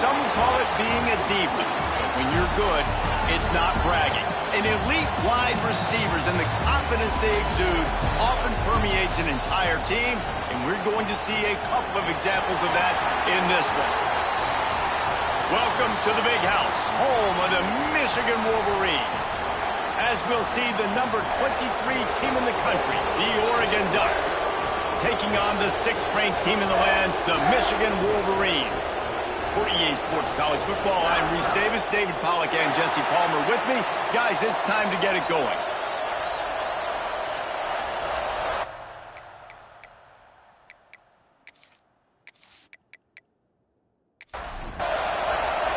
Some call it being a diva. But when you're good, it's not bragging. An elite wide receivers and the confidence they exude often permeates an entire team, and we're going to see a couple of examples of that in this one. Welcome to the Big House, home of the Michigan Wolverines. As we'll see the number 23 team in the country, the Oregon Ducks, taking on the 6th-ranked team in the land, the Michigan Wolverines. For EA Sports College Football, I'm Reese Davis, David Pollack, and Jesse Palmer with me. Guys, it's time to get it going.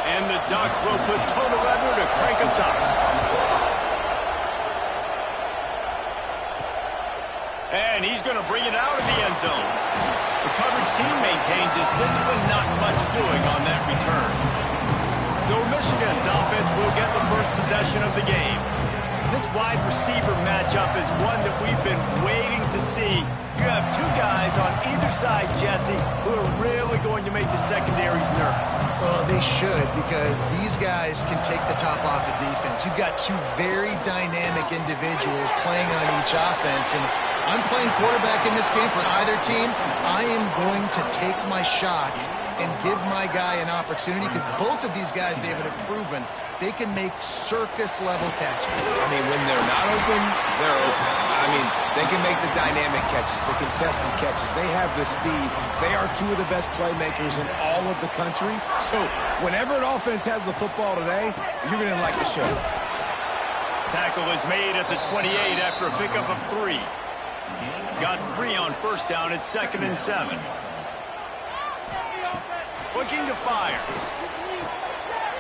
And the Ducks will put total weather to crank us up. And he's going to bring it out of the end zone. The coverage team maintains his discipline, not much doing on that return. So Michigan's offense will get the first possession of the game. This wide receiver matchup is one that we've been waiting to see. You have two guys on either side, Jesse, who are really going to make the secondaries nervous. Well, they should, because these guys can take the top off of defense. You've got two very dynamic individuals playing on each offense, and if I'm playing quarterback in this game for either team, I am going to take my shots and give my guy an opportunity, because both of these guys, David, have proven they can make circus-level catches. I mean, when they're not open, they're open. I mean, they can make the dynamic catches, the contested catches. They have the speed. They are two of the best playmakers in all of the country. So whenever an offense has the football today, you're going to like the show. Tackle is made at the 28 after a pickup of 3. Got 3 on first down at 2nd and 7. Looking to fire.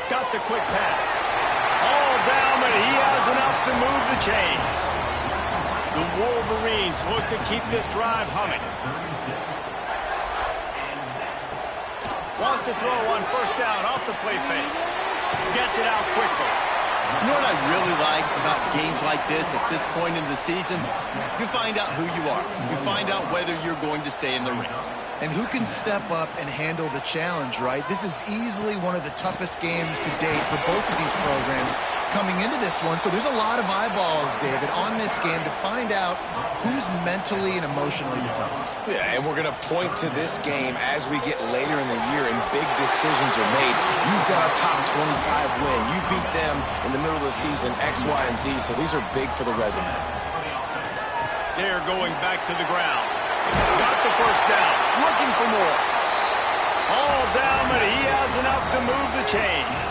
Got the quick pass. All down, but he has enough to move the chains. The Wolverines look to keep this drive humming. Wants to throw on first down off the play fake. Gets it out quickly. You know what I really like about games like this at this point in the season? You find out who you are. You find out whether you're going to stay in the race. And who can step up and handle the challenge, right? This is easily one of the toughest games to date for both of these programs coming into this one. So there's a lot of eyeballs, David, on this game to find out who's mentally and emotionally the toughest. Yeah, and we're going to point to this game as we get later in the year and big decisions are made. You've got a top 25 win. You beat them in the middle of the season, X, Y, and Z, so these are big for the resume. They're going back to the ground. Got the first down. Looking for more. All down, but he has enough to move the chains.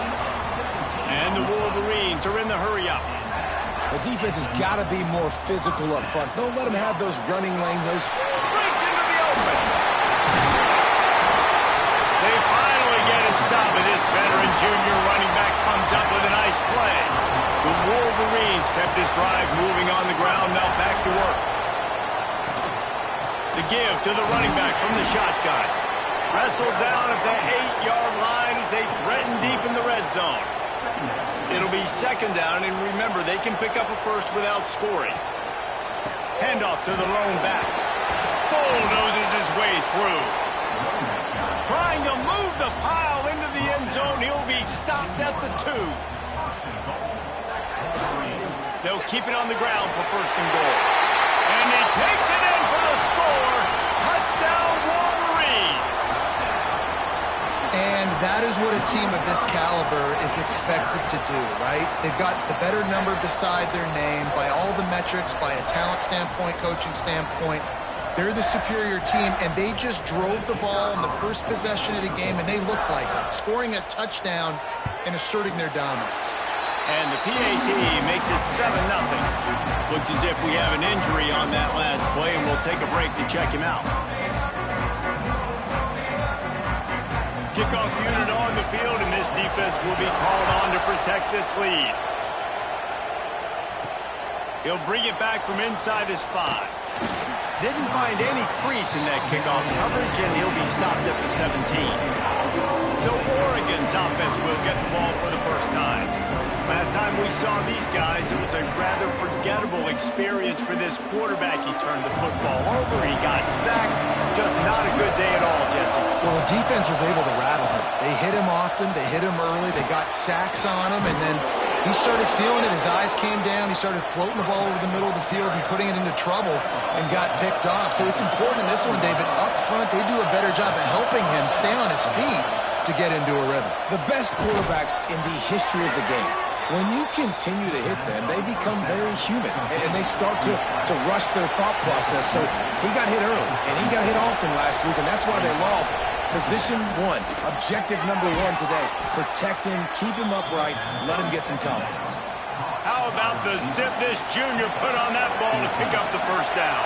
And the Wolverines are in the hurry-up. The defense has got to be more physical up front. Don't let them have those running lanes. Those breaks into the open. They finally get it stopped, but this veteran junior running back comes up with a nice play. The Wolverines kept this drive moving on the ground. Now back to work. The give to the running back from the shotgun. Wrestled down at the 8-yard line as they threaten deep in the red zone. It'll be 2nd down, and remember, they can pick up a first without scoring. Handoff to the lone back. Bulldozes his way through. Trying to move the pile into the end zone. He'll be stopped at the 2. They'll keep it on the ground for 1st and goal. And he takes it in for the score. Touchdown, Wolverines. And that is what a team of this caliber is expected to do, right? They've got the better number beside their name by all the metrics, by a talent standpoint, coaching standpoint. They're the superior team, and they just drove the ball in the first possession of the game, and they looked like it, scoring a touchdown and asserting their dominance. And the PAT makes it 7-0. Looks as if we have an injury on that last play, and we'll take a break to check him out. Kickoff unit on the field, and this defense will be called on to protect this lead. He'll bring it back from inside his 5. Didn't find any crease in that kickoff coverage, and he'll be stopped at the 17. So Oregon's offense will get the ball for the first time. Last time we saw these guys, it was a rather forgettable experience for this quarterback. He turned the football over, he got sacked. Just not a good day at all, Jesse. Well, the defense was able to rattle him. They hit him often. They hit him early. They got sacks on him, and then he started feeling it. His eyes came down. He started floating the ball over the middle of the field and putting it into trouble and got picked off. So it's important in this one, David. Up front, they do a better job of helping him stay on his feet to get into a rhythm. The best quarterbacks in the history of the game, when you continue to hit them, they become very human, and they start to rush their thought process. So he got hit early, and he got hit often last week, and that's why they lost. Position one, objective number one today. Protect him, keep him upright, let him get some confidence. How about the zip this junior put on that ball to pick up the first down?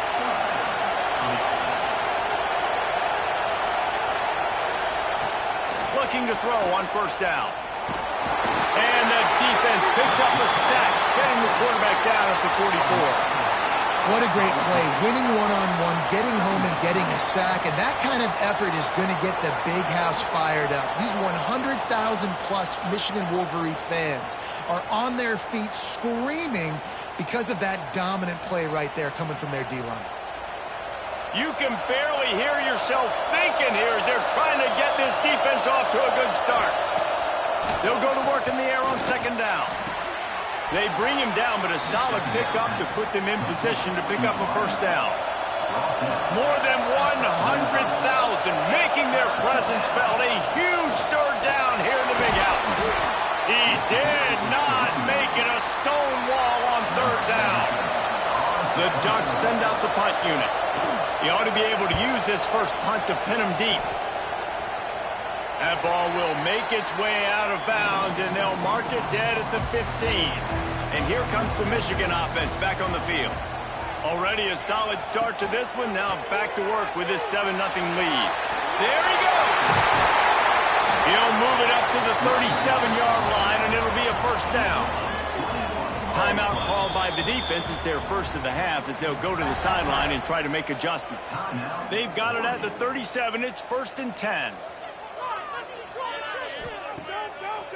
Looking to throw on first down. And the defense picks up a sack, getting the quarterback down at the 44. What a great play. Winning one-on-one, getting home and getting a sack, and that kind of effort is going to get the big house fired up. These 100,000-plus Michigan Wolverine fans are on their feet screaming because of that dominant play right there coming from their D-line. You can barely hear yourself thinking here as they're trying to get this defense off to a good start. They'll go to work in the air on second down. They bring him down, but a solid pickup to put them in position to pick up a first down. More than 100,000 making their presence felt. A huge third down here in the big house. He did not make it a stone wall on third down. The Ducks send out the punt unit. He ought to be able to use this first punt to pin him deep. That ball will make its way out of bounds, and they'll mark it dead at the 15. And here comes the Michigan offense back on the field. Already a solid start to this one. Now back to work with this 7-0 lead. There he goes. He'll move it up to the 37-yard line, and it'll be a first down. Timeout called by the defense. It's their first of the half as they'll go to the sideline and try to make adjustments. They've got it at the 37. It's 1st and 10.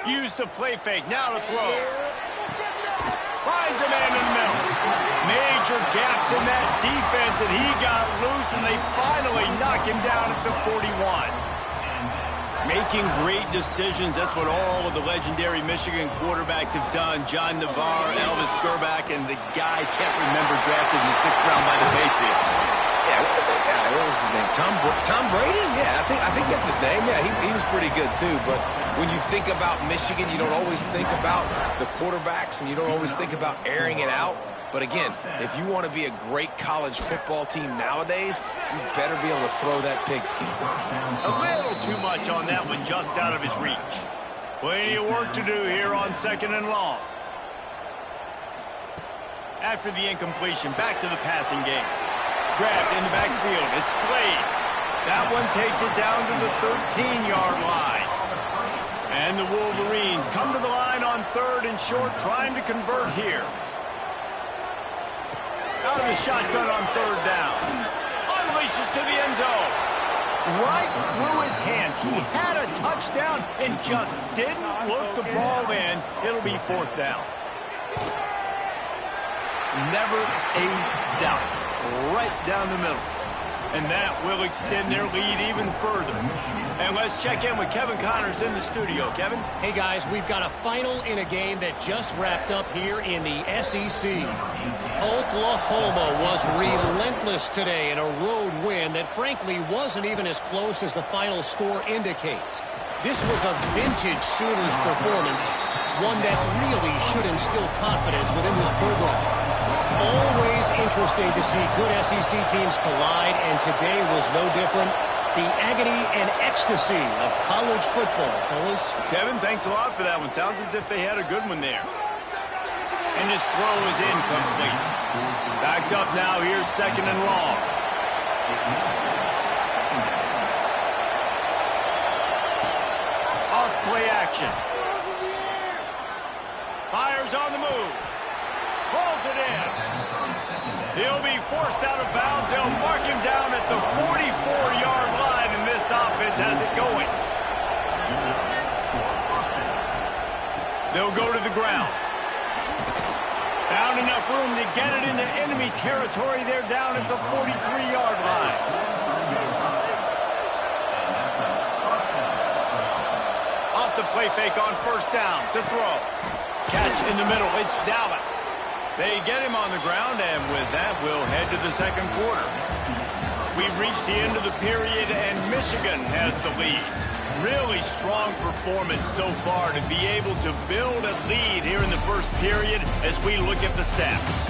Use the play fake. Now to throw. Finds a man in the middle. Major gaps in that defense, and he got loose, and they finally knock him down at the 41. Making great decisions. That's what all of the legendary Michigan quarterbacks have done. John Navarre, Elvis Gerbach, and the guy I can't remember drafted in the 6th round by the Patriots. Yeah, what was his name? Tom Brady? Yeah, I think that's his name. Yeah, he was pretty good too. But when you think about Michigan, you don't always think about the quarterbacks, and you don't always think about airing it out. But again, if you want to be a great college football team nowadays, you better be able to throw that pigskin. A little too much on that one, just out of his reach. Plenty of work to do here on 2nd and long. After the incompletion, back to the passing game. Grabbed in the backfield. It's Slade. That one takes it down to the 13-yard line. And the Wolverines come to the line on 3rd and short, trying to convert here. Out of the shotgun on 3rd down. Unleashes to the end zone. Right through his hands. He had a touchdown and just didn't look the ball in. It'll be 4th down. Never a doubt. Right down the middle. And that will extend their lead even further. And let's check in with Kevin Connors in the studio. Kevin? Hey, guys, we've got a final in a game that just wrapped up here in the SEC. Oklahoma was relentless today in a road win that, frankly, wasn't even as close as the final score indicates. This was a vintage Sooners performance, one that really should instill confidence within this program. Always interesting to see good SEC teams collide, and today was no different. The agony and ecstasy of college football, fellas. Kevin, thanks a lot for that one. Sounds as if they had a good one there. And his throw is incomplete. Backed up now. Here's 2nd and long. Off play action. Fires on the move. Pulls it in. He'll be forced out of bounds. They'll mark him down at the 44-yard line, and this offense has it going. They'll go to the ground. Found enough room to get it into enemy territory. They're down at the 43-yard line. Off the play fake on first down to throw. Catch in the middle. It's Dallas. They get him on the ground, and with that, we'll head to the second quarter. We've reached the end of the period, and Michigan has the lead. Really strong performance so far to be able to build a lead here in the first period as we look at the stats.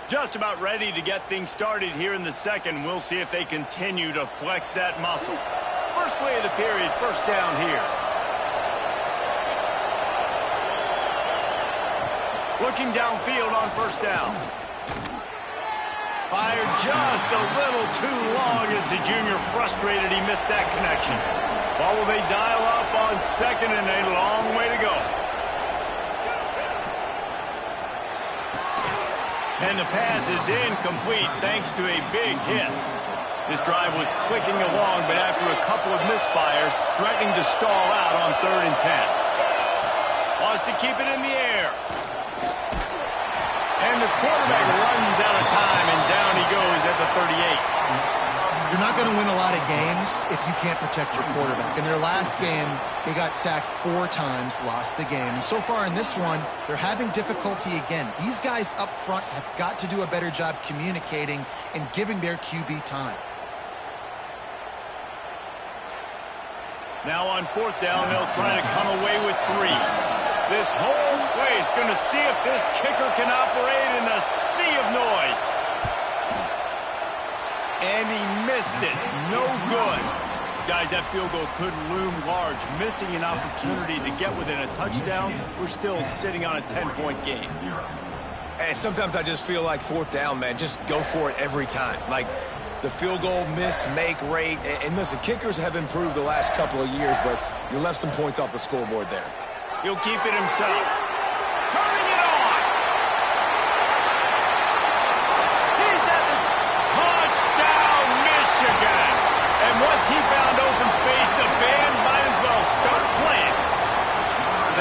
Just about ready to get things started here in the second. We'll see if they continue to flex that muscle. First play of the period, first down here. Looking downfield on first down. Fired just a little too long as the junior frustrated he missed that connection. Well, will they dial up on second and a long way to go? And the pass is incomplete thanks to a big hit. This drive was clicking along, but after a couple of misfires, threatening to stall out on 3rd and 10. Wants to keep it in the air. And the quarterback runs out of time, and down he goes at the 38. You're not going to win a lot of games if you can't protect your quarterback. In their last game, they got sacked 4 times, lost the game. And so far in this one, they're having difficulty again. These guys up front have got to do a better job communicating and giving their QB time. Now on 4th down, they'll try to come away with 3. This whole place going to see if this kicker can operate in the sea of noise. And he missed it. No good. Guys, that field goal could loom large. Missing an opportunity to get within a touchdown. We're still sitting on a 10-point game. And sometimes I just feel like 4th down, man. Just go for it every time. Like the field goal miss-make rate. And listen, kickers have improved the last couple of years, but you left some points off the scoreboard there. He'll keep it himself. Turning it on. He's at the touchdown, Michigan. And once he found open space, the band might as well start playing.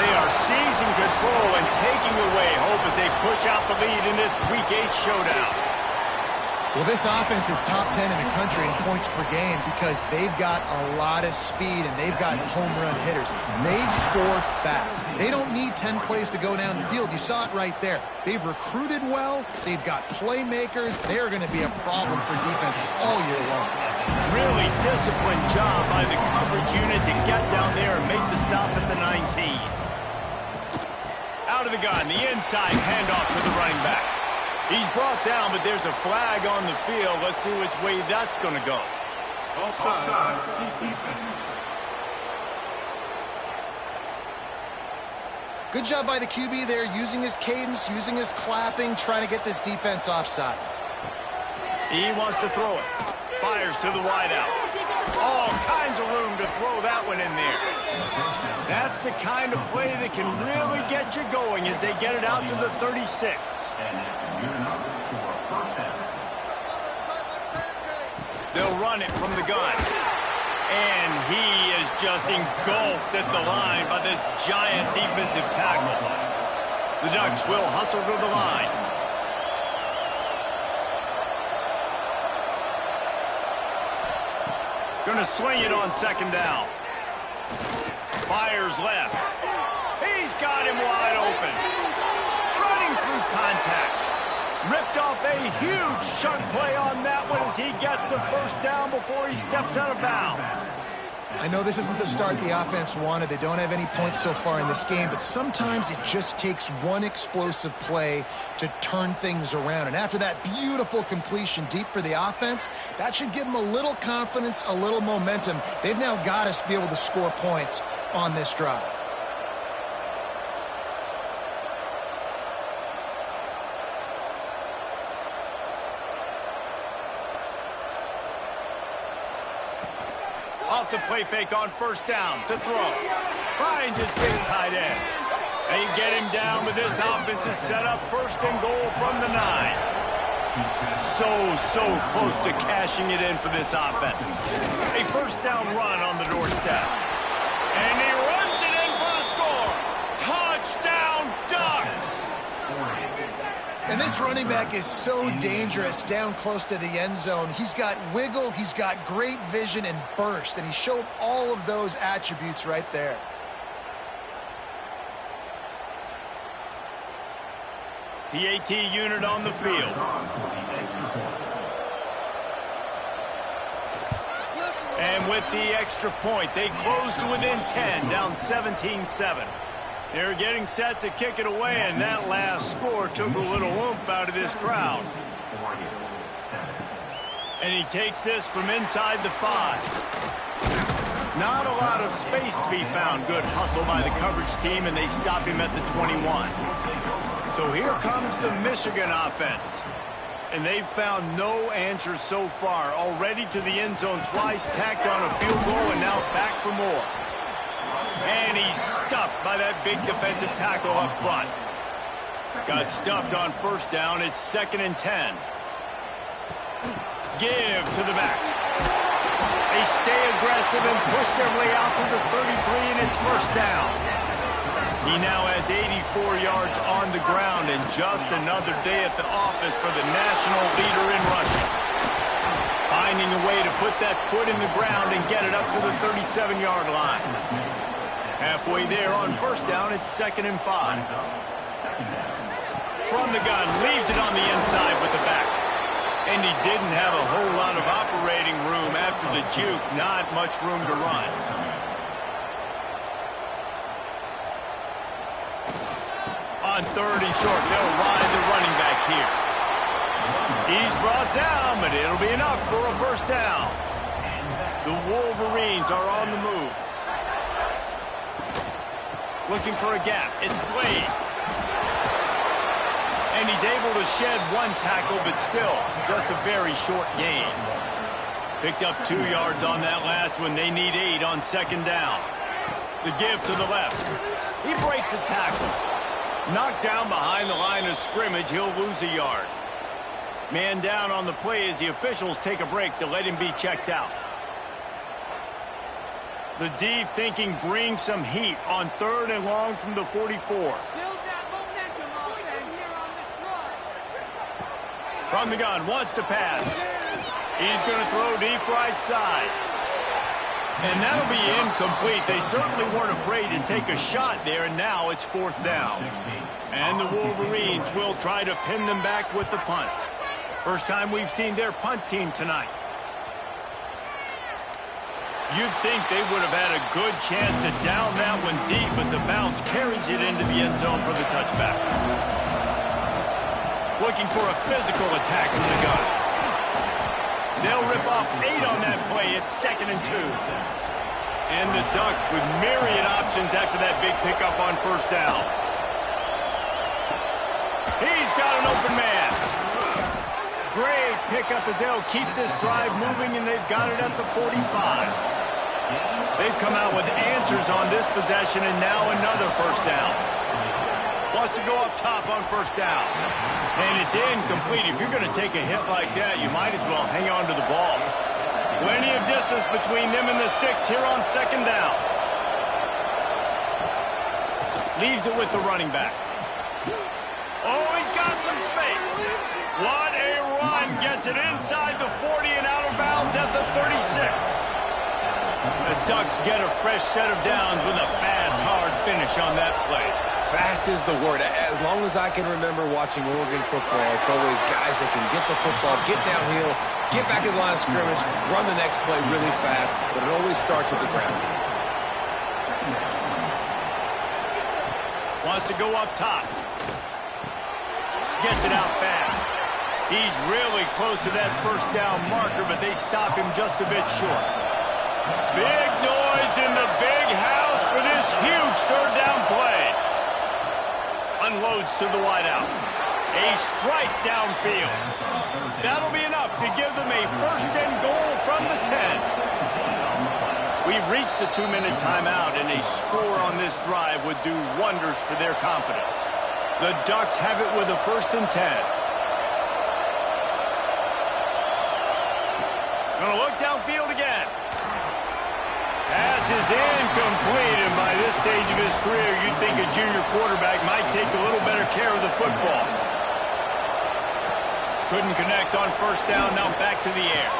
They are seizing control and taking away hope as they push out the lead in this Week 8 showdown. Well, this offense is top 10 in the country in points per game because they've got a lot of speed and they've got home run hitters. They score fast. They don't need 10 plays to go down the field. You saw it right there. They've recruited well. They've got playmakers. They're going to be a problem for defenses all year long. Really disciplined job by the coverage unit to get down there and make the stop at the 19. Out of the gun, the inside handoff to the running back. He's brought down, but there's a flag on the field. Let's see which way that's going to go. Offside. Good job by the QB there, using his cadence, using his clapping, trying to get this defense offside. He wants to throw it. Fires to the wideout. All kinds of room to throw that one in there. That's the kind of play that can really get you going as they get it out to the 36. They'll run it from the gun. And he is just engulfed at the line by this giant defensive tackle. The Ducks will hustle to the line. Going to swing it on 2nd down. Fires left. He's got him wide open. Running through contact. Ripped off a huge chunk play on that one as he gets the first down before he steps out of bounds. I know this isn't the start the offense wanted. They don't have any points so far in this game, but sometimes it just takes one explosive play to turn things around. And after that beautiful completion deep for the offense, that should give them a little confidence, a little momentum. They've now got us to be able to score points on this drive. Off the play fake on 1st down to throw. Finds his big tight end. They get him down, but this offense is set up 1st and goal from the 9. So close to cashing it in for this offense. A 1st down run on the doorstep. And he runs it in for the score. Touchdown, Ducks! And this running back is so dangerous down close to the end zone. He's got wiggle, he's got great vision and burst, and he showed all of those attributes right there. PAT unit on the field. And with the extra point, they close to within 10, down 17-7. They're getting set to kick it away, and that last score took a little oomph out of this crowd. And he takes this from inside the 5. Not a lot of space to be found. Good hustle by the coverage team, and they stop him at the 21. So here comes the Michigan offense. And they've found no answers so far. Already to the end zone twice, tacked on a field goal, and now back for more. And he's stuffed by that big defensive tackle up front. Got stuffed on first down. It's 2nd and 10. Give to the back. They stay aggressive and push their way out to the 33, and it's first down. He now has 84 yards on the ground, and just another day at the office for the national leader in rushing. Finding a way to put that foot in the ground and get it up to the 37-yard line. Halfway there on first down, it's 2nd and 5. From the gun, leaves it on the inside with the back. And he didn't have a whole lot of operating room after the juke. Not much room to run. On 3rd and short, they'll ride the running back here. He's brought down, but it'll be enough for a first down. The Wolverines are on the move. Looking for a gap. It's Blade. And he's able to shed one tackle, but still, just a very short gain. Picked up 2 yards on that last one. They need 8 on 2nd down. The give to the left. He breaks a tackle. Knocked down behind the line of scrimmage, he'll lose a yard. Man down on the play as the officials take a break to let him be checked out. The D thinking bring some heat on 3rd and long from the 44. From the gun, wants to pass. He's going to throw deep right side. And that'll be incomplete. They certainly weren't afraid to take a shot there, and now it's 4th down. And the Wolverines will try to pin them back with the punt. First time we've seen their punt team tonight. You'd think they would have had a good chance to down that one deep, but the bounce carries it into the end zone for the touchback. Looking for a physical attack from the gun. They'll rip off 8 on that play. It's 2nd and 2. And the Ducks with myriad options after that big pickup on first down. He's got an open man. Great pickup as they'll keep this drive moving, and they've got it at the 45. They've come out with answers on this possession, and now another first down. Wants to go up top on first down. And it's incomplete. If you're going to take a hit like that, you might as well hang on to the ball. Plenty of distance between them and the sticks here on 2nd down. Leaves it with the running back. Oh, he's got some space. What a run. Gets it inside the 40 and out of bounds at the 36. The Ducks get a fresh set of downs with a fast, hard finish on that play. Fast is the word. As long as I can remember watching Oregon football, it's always guys that can get the football, get downhill, get back in the line of scrimmage, run the next play really fast, but it always starts with the ground game. Wants to go up top. Gets it out fast. He's really close to that first down marker, but they stop him just a bit short. Big noise in the big house for this huge 3rd down play. Unloads to the wideout. A strike downfield. That'll be enough to give them a 1st and goal from the 10. We've reached the 2-minute timeout, and a score on this drive would do wonders for their confidence. The Ducks have it with a 1st and 10. Gonna look downfield again. Pass is incomplete, and by this stage of his career, you'd think a junior quarterback might take a little better care of the football. Couldn't connect on first down, now back to the air.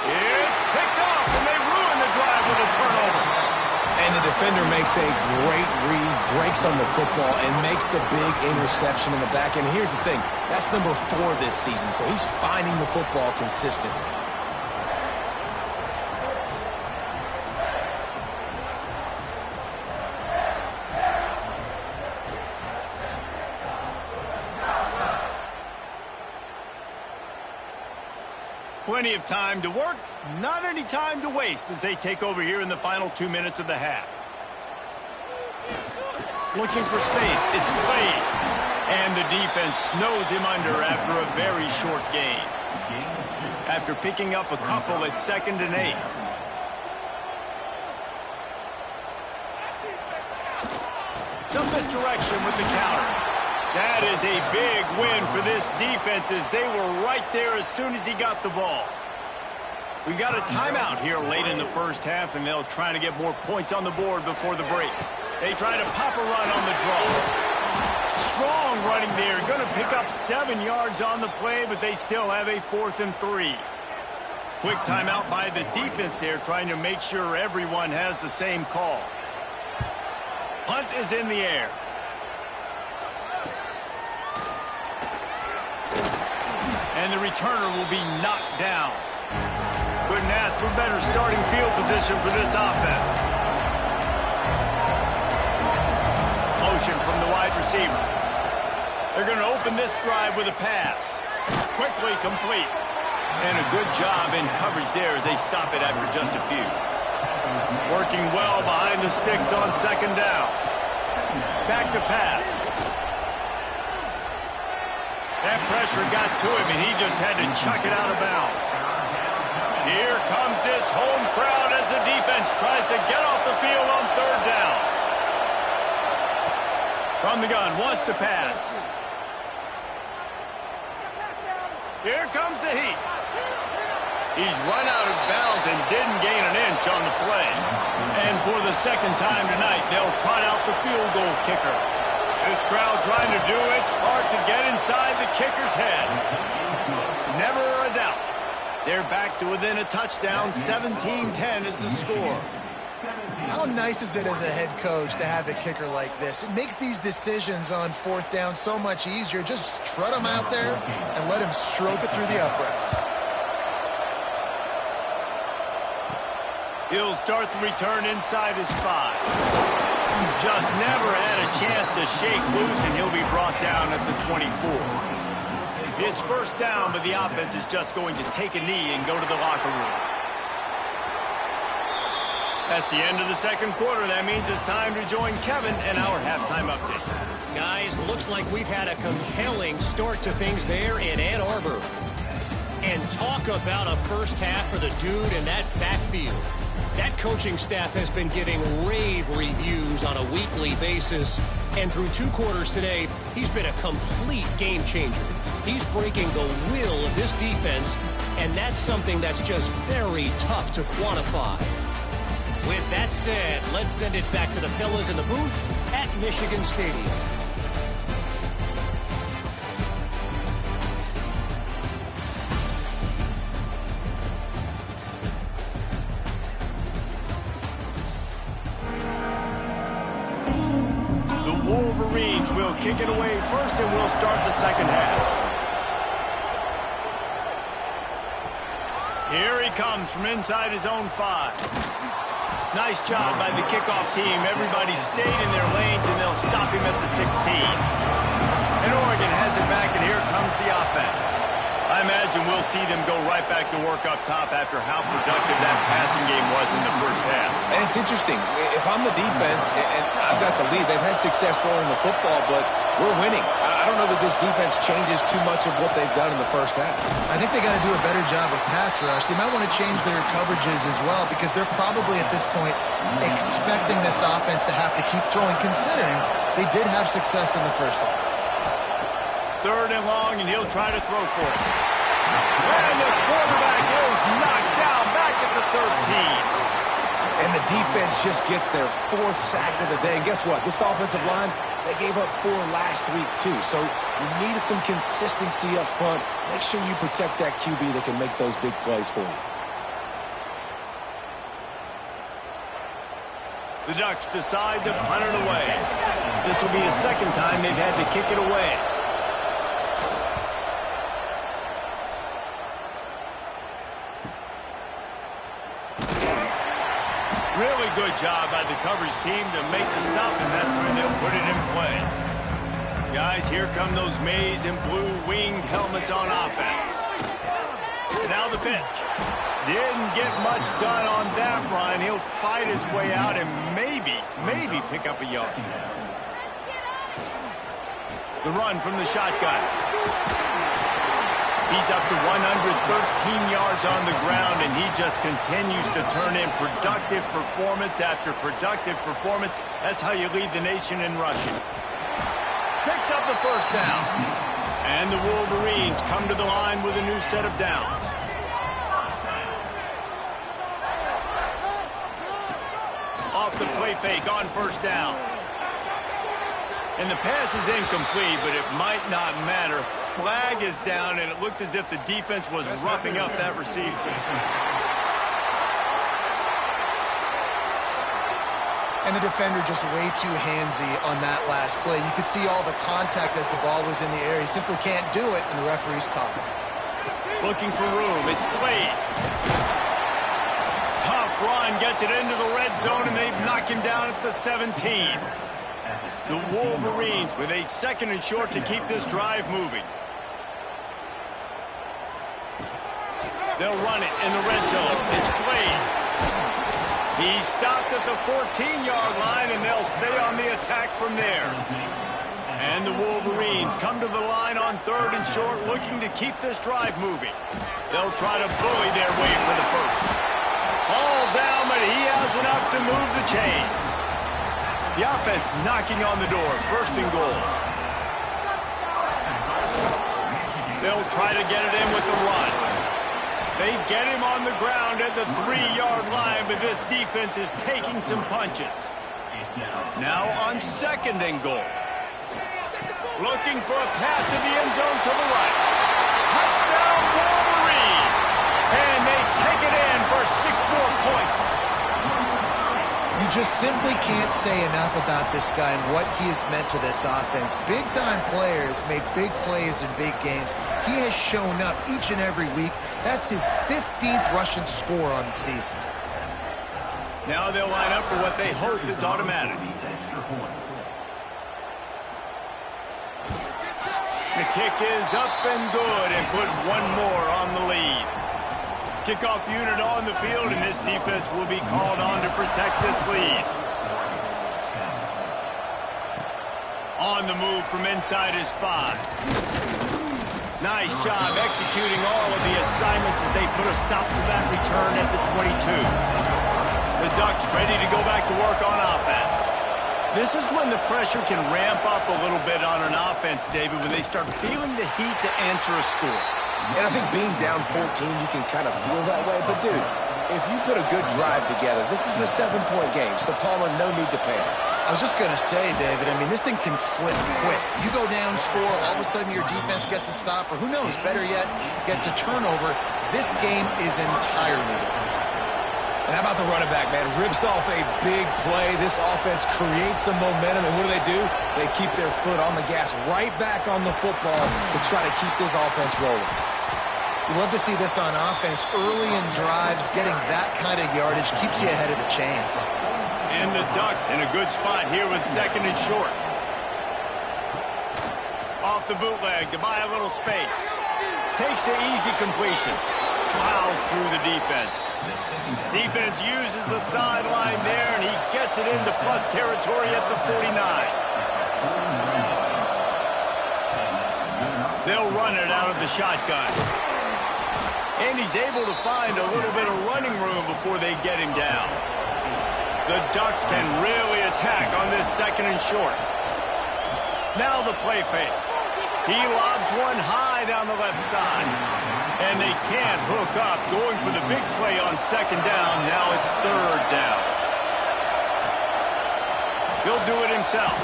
It's picked off, and they ruin the drive with a turnover. And the defender makes a great read, breaks on the football, and makes the big interception in the back. And here's the thing, that's number 4 this season, so he's finding the football consistently. Plenty of time to work, not any time to waste as they take over here in the final 2 minutes of the half. Looking for space, it's Slade. And the defense snows him under after a very short gain. After picking up a couple at 2nd and 8. Some misdirection with the counter. That is a big win for this defense as they were right there as soon as he got the ball. We got a timeout here late in the first half, and they'll try to get more points on the board before the break. They try to pop a run on the draw. Strong running there. Going to pick up 7 yards on the play, but they still have a 4th and 3. Quick timeout by the defense there, trying to make sure everyone has the same call. Punt is in the air. And the returner will be knocked down. Couldn't ask for better starting field position for this offense. Motion from the wide receiver. They're going to open this drive with a pass. Quickly complete. And a good job in coverage there as they stop it after just a few. Working well behind the sticks on 2nd down. Back to pass. That pressure got to him, and he just had to chuck it out of bounds. Here comes this home crowd as the defense tries to get off the field on 3rd down. From the gun, wants to pass. Here comes the heat. He's run out of bounds and didn't gain an inch on the play. And for the 2nd time tonight, they'll trot out the field goal kicker. This crowd trying to do its part to get inside the kicker's head. Never a doubt. They're back to within a touchdown. 17-10 is the score. How nice is it as a head coach to have a kicker like this? It makes these decisions on 4th down so much easier. Just strut him out there and let him stroke it through the uprights. He'll start the return inside his 5. Just never had a chance to shake loose, and he'll be brought down at the 24. It's 1st down, but the offense is just going to take a knee and go to the locker room. That's the end of the 2nd quarter. That means it's time to join Kevin and our halftime update. Guys, looks like we've had a compelling start to things there in Ann Arbor. And talk about a first half for the dude in that backfield. That coaching staff has been giving rave reviews on a weekly basis. And through 2 quarters today, he's been a complete game changer. He's breaking the will of this defense, and that's something that's just very tough to quantify. With that said, let's send it back to the fellas in the booth at Michigan Stadium. Wolverines will kick it away first, and we'll start the 2nd half. Here he comes from inside his own 5. Nice job by the kickoff team. Everybody stayed in their lanes, and they'll stop him at the 16. And Oregon has it back, and here comes the offense. I imagine we'll see them go right back to work up top after how productive that passing game was in the first half. And it's interesting. If I'm the defense and I've got the lead, they've had success throwing the football, but we're winning. I don't know that this defense changes too much of what they've done in the first half. I think they got to do a better job of pass rush. They might want to change their coverages as well, because they're probably at this point expecting this offense to have to keep throwing, considering they did have success in the first half. 3rd and long, and he'll try to throw for it. And the quarterback is knocked down back at the 13. And the defense just gets their 4th sack of the day. And guess what? This offensive line, they gave up 4 last week too. So you need some consistency up front. Make sure you protect that QB that can make those big plays for you. The Ducks decide to punt it away. This will be the 2nd time they've had to kick it away. Really good job by the coverage team to make the stop, and that's where they'll put it in play. Guys, here come those maize and blue winged helmets on offense. Now the pitch. Didn't get much done on that run. He'll fight his way out and maybe pick up a yard. The run from the shotgun. He's up to 113 yards on the ground, and he just continues to turn in productive performance after productive performance. That's how you lead the nation in rushing. Picks up the 1st down. And the Wolverines come to the line with a new set of downs. Off the play fake on 1st down. And the pass is incomplete, but it might not matter. Flag is down, and it looked as if the defense was roughing up that receiver. And the defender just way too handsy on that last play. You could see all the contact as the ball was in the air. He simply can't do it, and the referee's called it. Looking for room. It's played. Tough run, gets it into the red zone, and they knock him down at the 17. The Wolverines with a 2nd and short to keep this drive moving. They'll run it in the red zone. It's played. He stopped at the 14-yard line, and they'll stay on the attack from there. And the Wolverines come to the line on 3rd and short, looking to keep this drive moving. They'll try to bully their way for the 1st. All down, but he has enough to move the chains. The offense knocking on the door, 1st and goal. They'll try to get it in with the run. They get him on the ground at the 3-yard line, but this defense is taking some punches. Now on 2nd and goal. Looking for a path to the end zone to the right. Touchdown Wolverines! And they take it in for 6 more points. You just simply can't say enough about this guy and what he has meant to this offense. Big-time players make big plays in big games. He has shown up each and every week. That's his 15th rushing score on the season. Now they'll line up for what they hope is automatic. The kick is up and good and put 1 more on the lead. Kickoff unit on the field, and this defense will be called on to protect this lead. On the move from inside his 5. Nice job executing all of the assignments as they put a stop to that return at the 22. The Ducks ready to go back to work on offense. This is when the pressure can ramp up a little bit on an offense, David, when they start feeling the heat to answer a score. And I think being down 14, you can kind of feel that way. But, dude, if you put a good drive together, this is a 7-point game. So, Palmer, no need to panic. I was just going to say, David, I mean, this thing can flip quick. You go down, score, all of a sudden your defense gets a stop, or who knows, better yet, gets a turnover. This game is entirely different. And how about the running back, man? Rips off a big play. This offense creates some momentum, and what do? They keep their foot on the gas right back on the football to try to keep this offense rolling. You love to see this on offense. Early in drives, getting that kind of yardage keeps you ahead of the chains. And the Ducks in a good spot here with 2nd and short. Off the bootleg to buy a little space. Takes the easy completion. Plows through the defense. Defense uses the sideline there, and he gets it into plus territory at the 49. They'll run it out of the shotgun. And he's able to find a little bit of running room before they get him down. The Ducks can really attack on this 2nd and short. Now the play fake. He lobs one high down the left side. And they can't hook up. Going for the big play on 2nd down. Now it's 3rd down. He'll do it himself.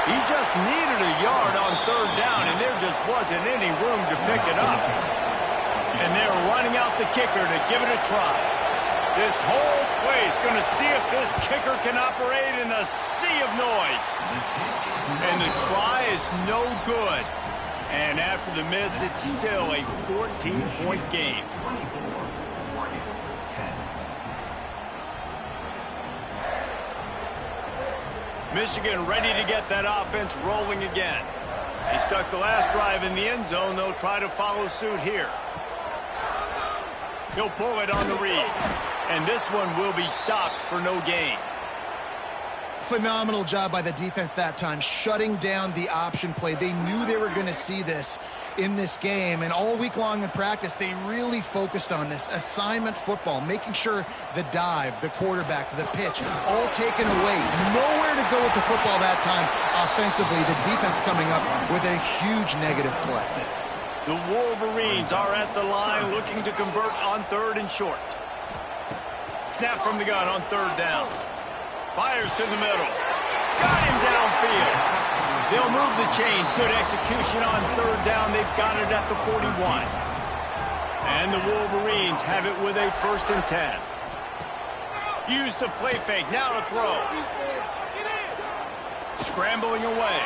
He just needed a yard on third down, and there just wasn't any room to pick it up. And they're running out the kicker to give it a try. This whole place going to see if this kicker can operate in the sea of noise. And the try is no good. And after the miss, it's still a 14-point game. Michigan ready to get that offense rolling again. They stuck the last drive in the end zone. They'll try to follow suit here. He'll pull it on the read. And this one will be stopped for no gain. Phenomenal job by the defense that time, shutting down the option play. They knew they were going to see this in this game, and all week long in practice, they really focused on this assignment football, making sure the dive, the quarterback, the pitch, all taken away. Nowhere to go with the football that time offensively. The defense coming up with a huge negative play. The Wolverines are at the line looking to convert on third and short. Snap from the gun on third down. Fires to the middle. Got him downfield. They'll move the chains. Good execution on third down. They've got it at the 41. And the Wolverines have it with a 1st and 10. Use the play fake. Now to throw. Scrambling away.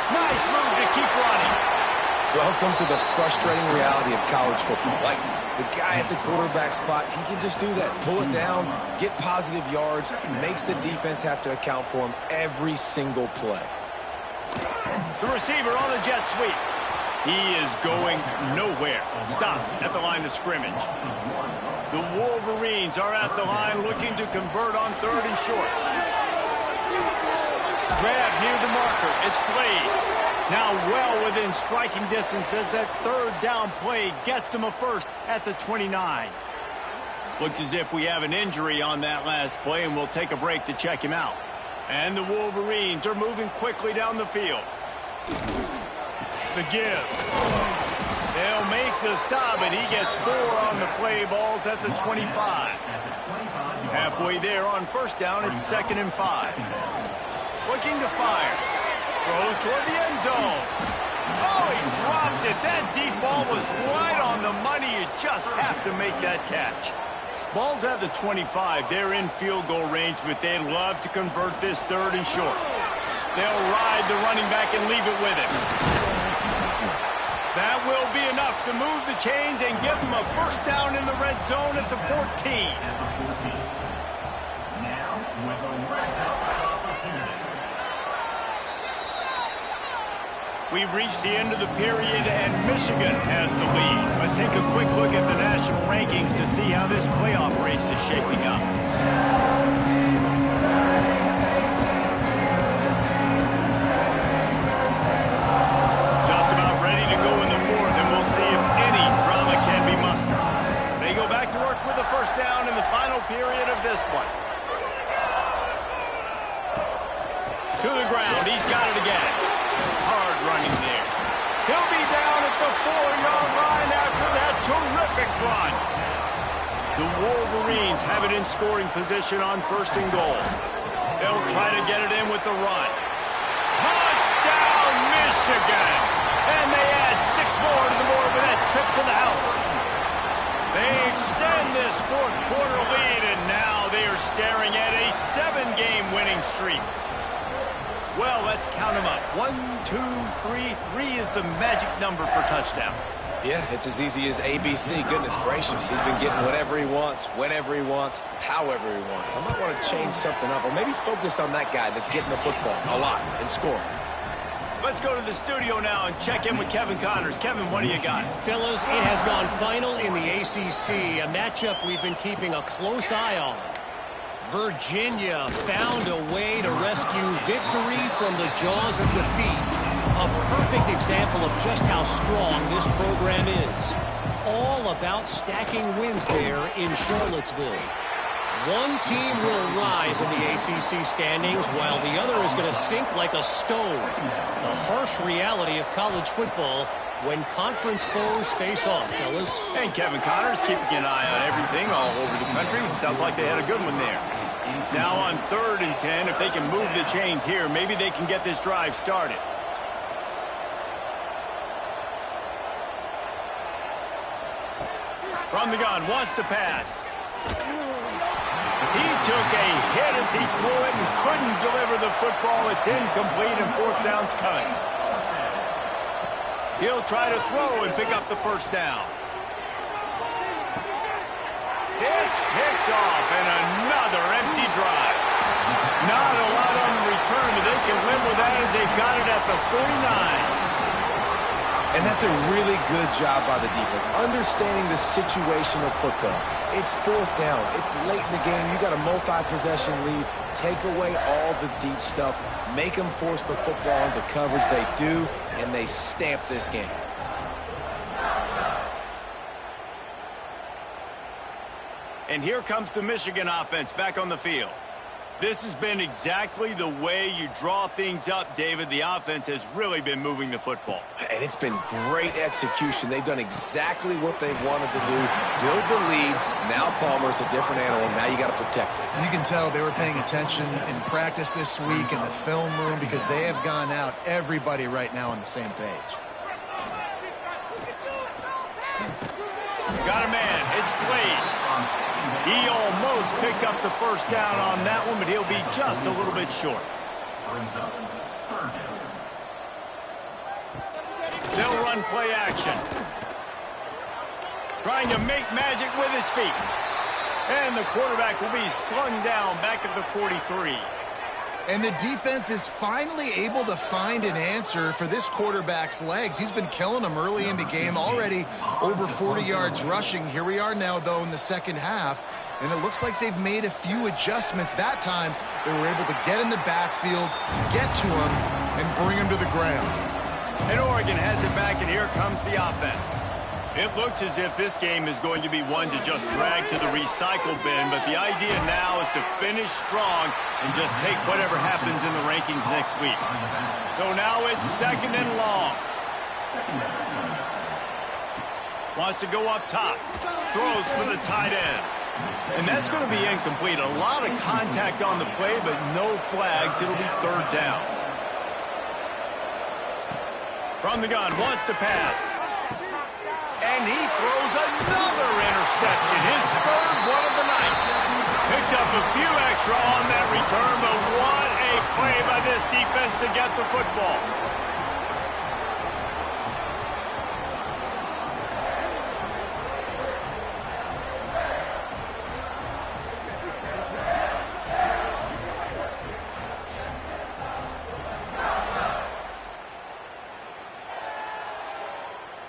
Nice move to keep running. Welcome to the frustrating reality of college football. Like, the guy at the quarterback spot, he can just do that. Pull it down, get positive yards, makes the defense have to account for him every single play. The receiver on the jet sweep. He is going nowhere. Stop at the line of scrimmage. The Wolverines are at the line looking to convert on third and short. Grab near the marker. It's played. Now well within striking distance as that third down play gets them a first at the 29. Looks as if we have an injury on that last play, and we'll take a break to check him out. And the Wolverines are moving quickly down the field. The give. They'll make the stop, and he gets 4 on the play. Balls at the 25. Halfway there on first down, it's 2nd and 5. Looking to fire. Throws toward the end zone. Oh, he dropped it. That deep ball was right on the money. You just have to make that catch. Ball's at the 25. They're in field goal range, but they'd love to convert this third and short. They'll ride the running back and leave it with him. That will be enough to move the chains and give them a first down in the red zone at the 14. We've reached the end of the period, and Michigan has the lead. Let's take a quick look at the national rankings to see how this playoff race is shaping up. Just about ready to go in the fourth, and we'll see if any drama can be mustered. They go back to work with a first down in the final period of this one. To the ground. He's got it again. Hard running there. He'll be down at the 4-yard line after that terrific run. The Wolverines have it in scoring position on 1st and goal. They'll try to get it in with the run. Touchdown, Michigan! And they add 6 more to the board with that trip to the house. They extend this fourth quarter lead, and now they are staring at a 7-game winning streak. Well, let's count them up. 1, 2, 3. 3 is the magic number for touchdowns. Yeah, it's as easy as ABC. Goodness gracious. He's been getting whatever he wants, whenever he wants, however he wants. I might want to change something up, or maybe focus on that guy that's getting the football a lot and scoring. Let's go to the studio now and check in with Kevin Connors. Kevin, what do you got? Fellas, it has gone final in the ACC, a matchup we've been keeping a close eye on. Virginia found a way to rescue victory from the jaws of defeat. A perfect example of just how strong this program is. All about stacking wins there in Charlottesville. One team will rise in the ACC standings while the other is going to sink like a stone. The harsh reality of college football when conference foes face off, fellas. And Kevin Connors keeping an eye on everything all over the country. Sounds like they had a good one there. Now on 3rd and 10, if they can move the chains here, maybe they can get this drive started. From the gun, wants to pass. He took a hit as he threw it and couldn't deliver the football. It's incomplete and 4th down's coming. He'll try to throw and pick up the 1st down. It's picked off and another empty drive. Not a lot on the return, but they can live with that as they've got it at the 49. And that's a really good job by the defense, understanding the situation of football. It's 4th down. It's late in the game. You got a multi-possession lead. Take away all the deep stuff. Make them force the football into coverage. They do, and they stamp this game. And here comes the Michigan offense back on the field. This has been exactly the way you draw things up, David. The offense has really been moving the football. And it's been great execution. They've done exactly what they've wanted to do. Build the lead. Now Palmer's a different animal. Now you got to protect it. You can tell they were paying attention in practice this week in the film room because they have gone out, everybody right now on the same page. Got a man. It's Blade. He almost picked up the 1st down on that one, but he'll be just a little bit short. They'll run play action. Trying to make magic with his feet. And the quarterback will be slung down back at the 43. And the defense is finally able to find an answer for this quarterback's legs. He's been killing them early in the game, already over 40 yards rushing. Here we are now, though, in the 2nd half. And it looks like they've made a few adjustments. That time, they were able to get in the backfield, get to him, and bring him to the ground. And Oregon has it back, and here comes the offense. It looks as if this game is going to be one to just drag to the recycle bin, but the idea now is to finish strong and just take whatever happens in the rankings next week. So now it's 2nd and long. Wants to go up top. Throws for the tight end. And that's going to be incomplete. A lot of contact on the play, but no flags. It'll be 3rd down. From the gun, wants to pass. And he throws another interception, his 3rd one of the night. Picked up a few extra on that return, but what a play by this defense to get the football.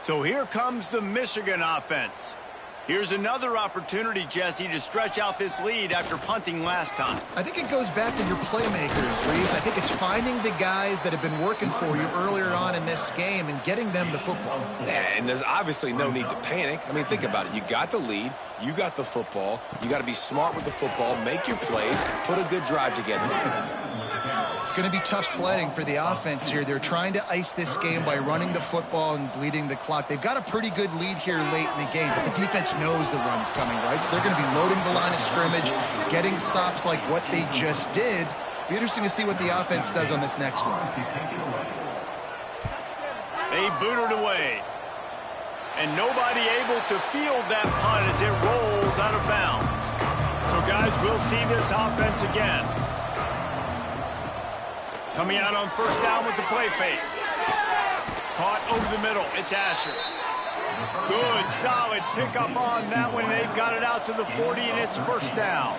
So here comes the Michigan offense. Here's another opportunity, Jesse, to stretch out this lead after punting last time. I think it goes back to your playmakers, Reese. I think it's finding the guys that have been working for you earlier on in this game and getting them the football. Yeah, and there's obviously no need to panic. I mean, think about it. You got the lead. You got the football. You got to be smart with the football, make your plays, put a good drive together. It's going to be tough sledding for the offense here. They're trying to ice this game by running the football and bleeding the clock. They've got a pretty good lead here late in the game, but the defense knows the run's coming, right? So they're going to be loading the line of scrimmage, getting stops like what they just did. Be interesting to see what the offense does on this next one. They booted away. And nobody able to field that punt as it rolls out of bounds. So, guys, we'll see this offense again. Coming out on 1st down with the play fake. Caught over the middle. It's Asher. Good, solid pickup on that one. They've got it out to the 40, and it's 1st down.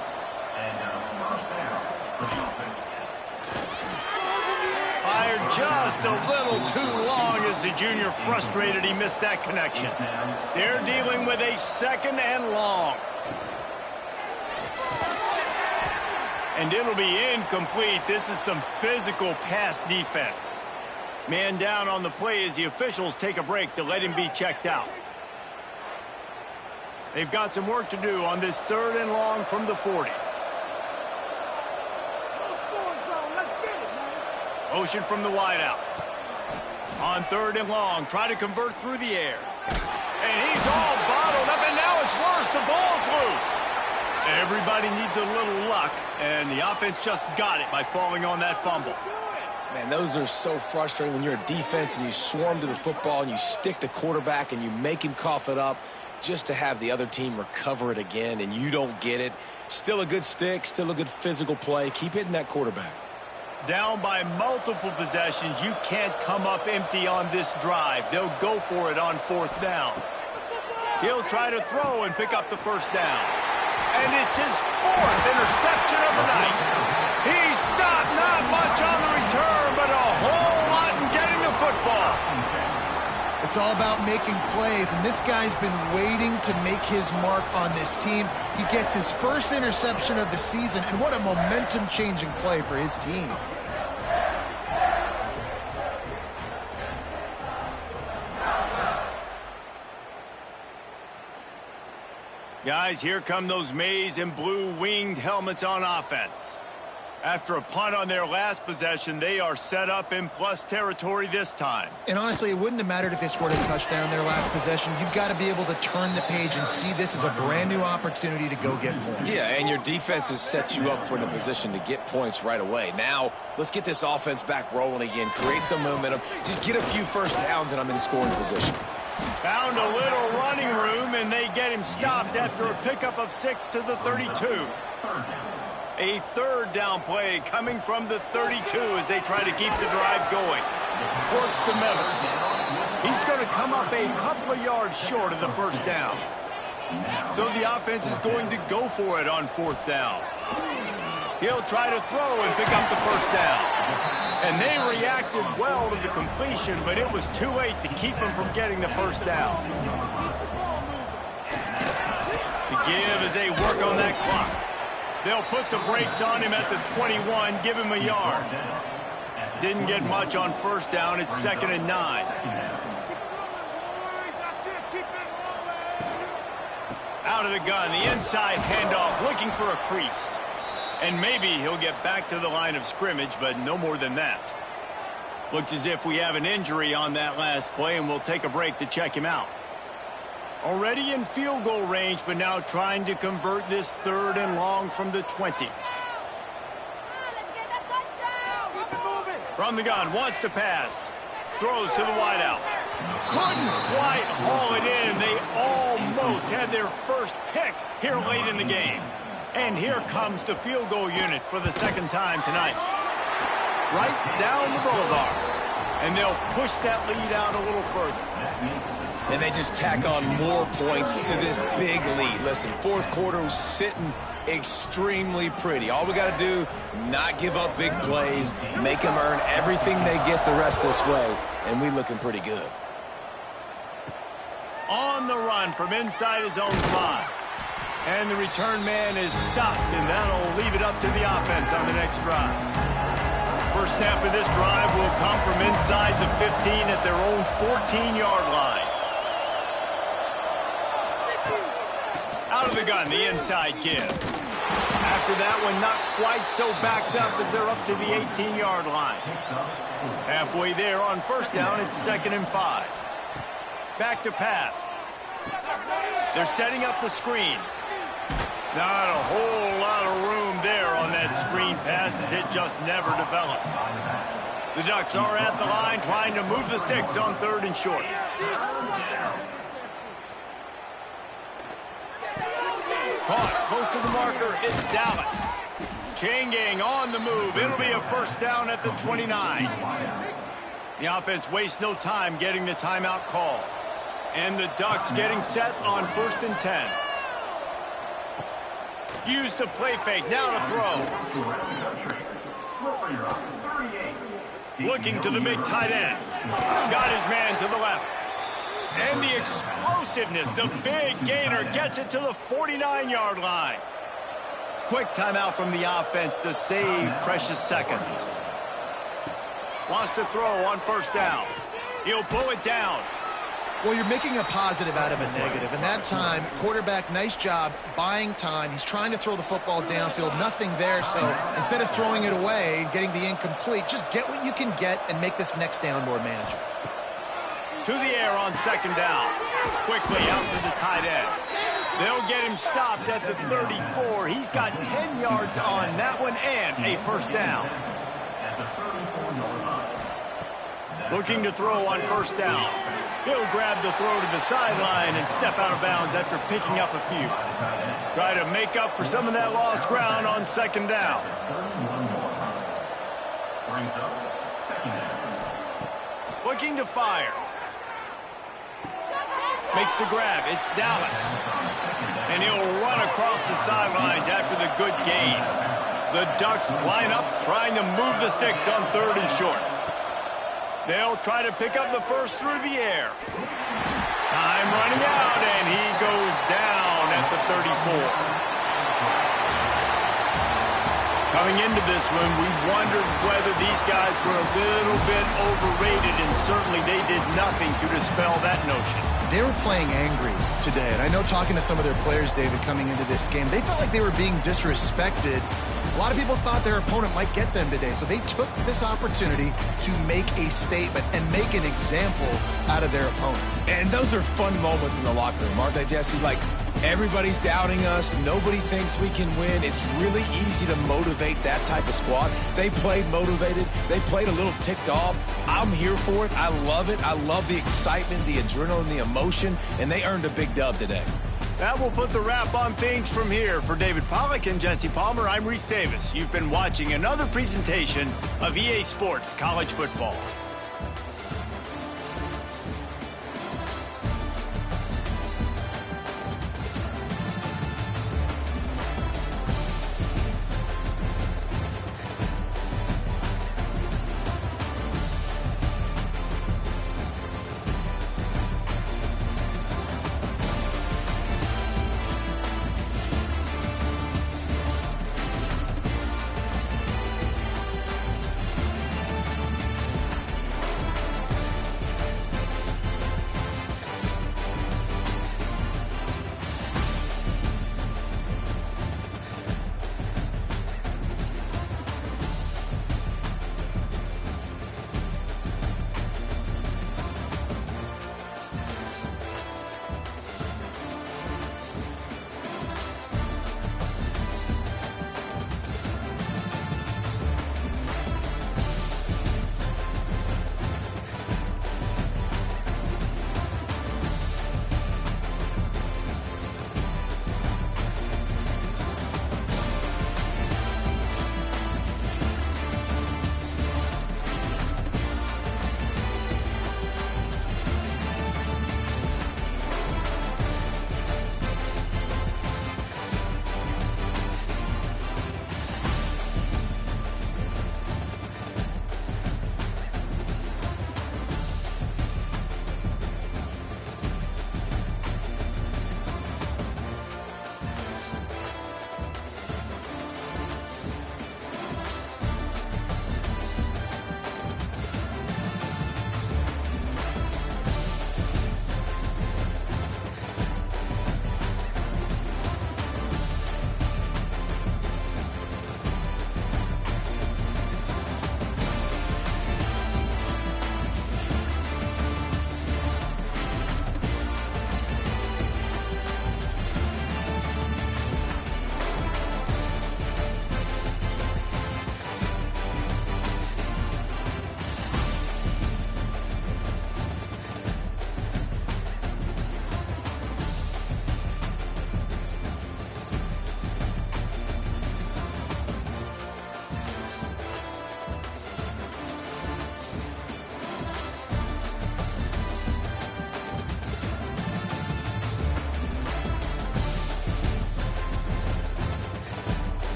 Fired just a little too long as the junior frustrated. He missed that connection. They're dealing with a 2nd and long. And it'll be incomplete. This is some physical pass defense. Man down on the play as the officials take a break to let him be checked out. They've got some work to do on this 3rd and long from the 40. Motion from the wideout. On 3rd and long, try to convert through the air. And he's all bottled up, and now it's worse. The ball's loose. Everybody needs a little luck, and the offense just got it by falling on that fumble. Man, those are so frustrating when you're a defense and you swarm to the football and you stick the quarterback and you make him cough it up just to have the other team recover it again and you don't get it. Still a good stick, still a good physical play. Keep hitting that quarterback. Down by multiple possessions, you can't come up empty on this drive. They'll go for it on 4th down. He'll try to throw and pick up the first down. And it's his 4th interception of the night. He stopped not much on the return, but a whole lot in getting the football. It's all about making plays, and this guy's been waiting to make his mark on this team. He gets his first interception of the season, and what a momentum-changing play for his team. Guys, here come those maize and blue winged helmets on offense. After a punt on their last possession, they are set up in plus territory this time. And honestly, it wouldn't have mattered if they scored a touchdown their last possession. You've got to be able to turn the page and see this as a brand new opportunity to go get points. Yeah, and your defense has set you up for a position to get points right away. Now, let's get this offense back rolling again, create some momentum, just get a few first downs, and I'm in scoring position. Found a little running room, and they get him stopped after a pickup of 6 to the 32. A 3rd down play coming from the 32 as they try to keep the drive going. Works the middle. He's going to come up a couple of yards short of the first down. So the offense is going to go for it on 4th down. He'll try to throw and pick up the first down. And they reacted well to the completion, but it was too late to keep him from getting the first down. The give as they work on that clock. They'll put the brakes on him at the 21, give him a yard. Didn't get much on first down. It's 2nd and 9. Out of the gun, the inside handoff, looking for a crease. And maybe he'll get back to the line of scrimmage, but no more than that. Looks as if we have an injury on that last play, and we'll take a break to check him out. Already in field goal range, but now trying to convert this 3rd and long from the 20. From the gun, wants to pass. Throws to the wideout. Couldn't quite haul it in. They almost had their first pick here late in the game. And here comes the field goal unit for the 2nd time tonight. Right down the boulevard. And they'll push that lead out a little further. And they just tack on more points to this big lead. Listen, 4th quarter was sitting extremely pretty. All we got to do, not give up big plays, make them earn everything they get the rest this way, and we looking pretty good. On the run from inside his own 5. And the return man is stopped, and that'll leave it up to the offense on the next drive. First snap of this drive will come from inside the 15 at their own 14-yard line. Out of the gun, the inside give. After that one, not quite so backed up as they're up to the 18-yard line. Halfway there on first down, it's 2nd and 5. Back to pass. They're setting up the screen. Not a whole lot of room there on that screen pass as it just never developed. The Ducks are at the line trying to move the sticks on 3rd and short. Caught close to the marker, it's Dallas. Chain gang on the move. It'll be a first down at the 29. The offense wastes no time getting the timeout call. And the Ducks getting set on 1st and 10. Use the play fake, now to throw. Looking to the big tight end. Got his man to the left. And the explosiveness, the big gainer gets it to the 49-yard line. Quick timeout from the offense to save precious seconds. Wants to throw on first down. He'll pull it down. Well, you're making a positive out of a negative. And that time, quarterback, nice job buying time. He's trying to throw the football downfield. Nothing there. So instead of throwing it away and getting the incomplete, just get what you can get and make this next down more manageable. To the air on 2nd down. Quickly out to the tight end. They'll get him game stopped at the 34. He's got 10 yards on that one and a first down. Looking to throw on first down. He'll grab the throw to the sideline and step out of bounds after picking up a few. Try to make up for some of that lost ground on second down. Looking to fire. Makes the grab. It's Dallas. And he'll run across the sidelines after the good gain. The Ducks line up trying to move the sticks on 3rd and short. They'll try to pick up the first through the air. Time running out, and he goes down at the 34. Coming into this one, we wondered whether these guys were a little bit overrated, and certainly they did nothing to dispel that notion. They were playing angry today, and I know talking to some of their players, David, coming into this game, they felt like they were being disrespected. A lot of people thought their opponent might get them today, so they took this opportunity to make a statement and make an example out of their opponent. And those are fun moments in the locker room, aren't they, Jesse? Like, everybody's doubting us. Nobody thinks we can win. It's really easy to motivate that type of squad. They played motivated. They played a little ticked off. I'm here for it. I love it. I love the excitement, the adrenaline, the emotion, and they earned a big dub today. That will put the wrap on things from here. For David Pollack and Jesse Palmer, I'm Reese Davis. You've been watching another presentation of EA Sports College Football.